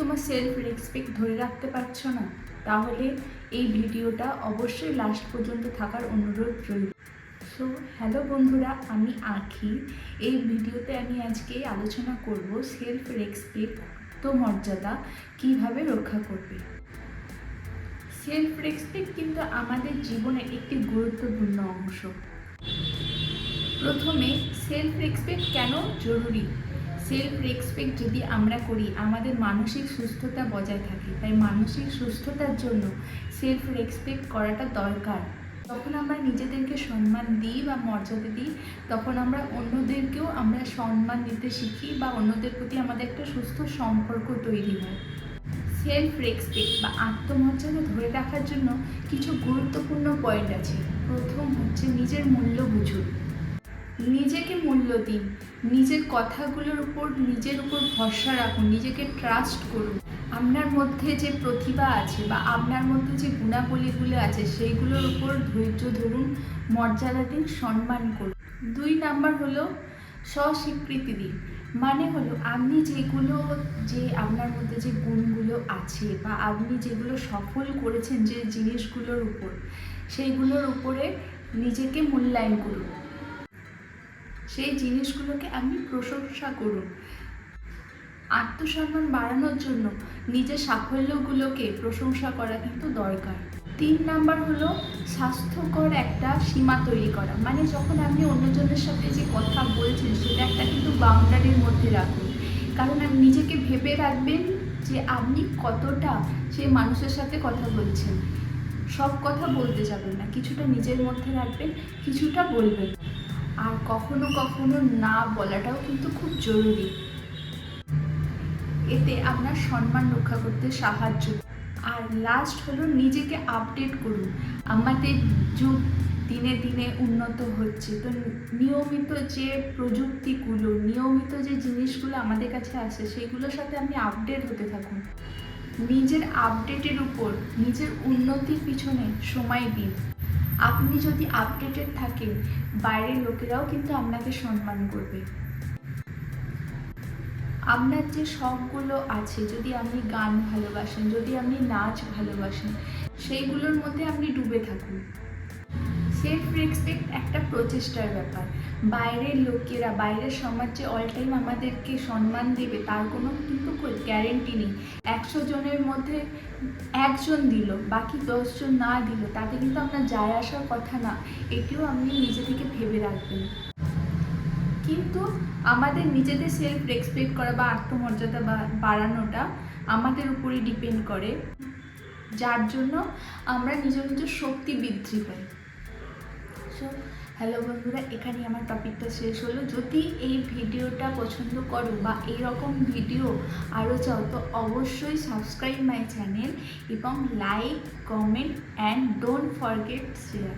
তোমার self respect ধরে রাখতে পারছো না, তাহলে এই ভিডিওটা অবশ্যই লাস্ট পর্যন্ত থাকার অনুরোধ রইল। সো হ্যালো বন্ধুরা, আমি আঁখি। এই ভিডিওতে আমি আজকে আলোচনা করব সেলফ রেসপেক্ট, আত্মমর্যাদা কীভাবে রক্ষা করবে। সেলফ রেসপেক্ট কিন্তু আমাদের জীবনের একটি গুরুত্বপূর্ণ অংশ। প্রথমে সেলফ রেসপেক্ট কেন জরুরি? সেলফ রেসপেক্ট যদি আমরা করি, আমাদের মানসিক সুস্থতা বজায় থাকে। তাই মানসিক সুস্থতার জন্য সেলফ রেসপেক্ট করাটা দরকার। যখন আমরা নিজেদেরকে সম্মান দিই বা মর্যাদা দিই, তখন আমরা অন্যদেরকেও সম্মান দিতে শিখি বা অন্যদের প্রতি আমাদের একটা সুস্থ সম্পর্ক তৈরি হয়। সেলফ রেসপেক্ট বা আত্মমর্যাদা ধরে রাখার জন্য কিছু গুরুত্বপূর্ণ পয়েন্ট আছে। প্রথম হচ্ছে নিজের মূল্য বুঝুন, নিজেকে মূল্য দিন, নিজের কথাগুলোর উপর নিজের উপর ভরসা রাখুন, নিজেকে ট্রাস্ট করুন। আপনার মধ্যে যে প্রতিভা আছে বা আপনার মধ্যে যে গুণাবলীগুলো আছে সেইগুলোর উপর ধৈর্য ধরুন, মর্যাদা দিন, সম্মান করুন। 2 নাম্বার হলো স্বস্বীকৃতি দিন। মানে হলো আপনি যে আপনার মধ্যে যে গুণগুলো আছে বা আপনি যেগুলো সফল করেছেন যে জিনিসগুলোর উপর, সেইগুলোর উপরে নিজেকে মূল্যায়ন করুন, সেই জিনিসগুলোকে আপনি প্রশংসা করুন। আত্মসম্মান বাড়ানোর জন্য নিজের সাফল্যগুলোকে প্রশংসা করা কিন্তু দরকার। 3 নাম্বার হলো স্বাস্থ্যকর একটা সীমা তৈরি করা। মানে যখন আপনি অন্যজনের সাথে যে কথা বলছেন, সেটা একটা কিন্তু বাউন্ডারির মধ্যে রাখুন। কারণ আপনি নিজেকে ভেবে রাখবেন যে আপনি কতটা সেই মানুষের সাথে কথা বলছেন। সব কথা বলতে যাবেন না, কিছুটা নিজের মধ্যে রাখবেন, কিছুটা বলবেন। আর কখনো কখনো না বলাটাও কিন্তু খুব জরুরি। এতে আপনার সম্মান রক্ষা করতে সাহায্য। আর লাস্ট হলো নিজেকে আপডেট করুন। আমাদের যুগ দিনে দিনে উন্নত হচ্ছে, তো নিয়মিত যে প্রযুক্তিগুলো, নিয়মিত যে জিনিসগুলো আমাদের কাছে আসে, সেইগুলোর সাথে আপনি আপডেট হতে থাকুন। নিজের আপডেটের উপর, নিজের উন্নতির পিছনে সময় দিন। আপনি যদি আপডেটেড থাকেন, বাইরের লোকেরাও কিন্তু আপনাকে সম্মান করবে। আপনার যে শখগুলো আছে, যদি আপনি গান ভালোবাসেন, যদি আপনি নাচ ভালোবাসেন, সেইগুলোর মধ্যে আপনি ডুবে থাকুন। সেলফ রেসপেক্ট একটা প্রচেষ্টার ব্যাপার। বাইরের লোকেরা, বাইরের সমাজ যে অল টাইম আমাদেরকে সম্মান দেবে তার কোনো কিন্তু গ্যারেন্টি নেই। 100 জনের মধ্যে 1 জন দিল, বাকি 10 জন না দিল, তাতে কিন্তু আপনার যায় আসার কথা না। এটিও আপনি নিজে থেকে ভেবে রাখবেন। কিন্তু আমাদের নিজেদের সেলফ রেসপেক্ট করা বা আত্মমর্যাদা বাড়ানোটা আমাদের উপরই ডিপেন্ড করে, যার জন্য আমরা নিজের শক্তি বৃদ্ধি পাই। সো হ্যালো বন্ধুরা, এখানেই আমার টপিকটা শেষ হলো। যদি এই ভিডিওটা পছন্দ করো বা এইরকম ভিডিও আরও চাও, তো অবশ্যই সাবস্ক্রাইব মাই চ্যানেল এবং like, comment and don't forget share.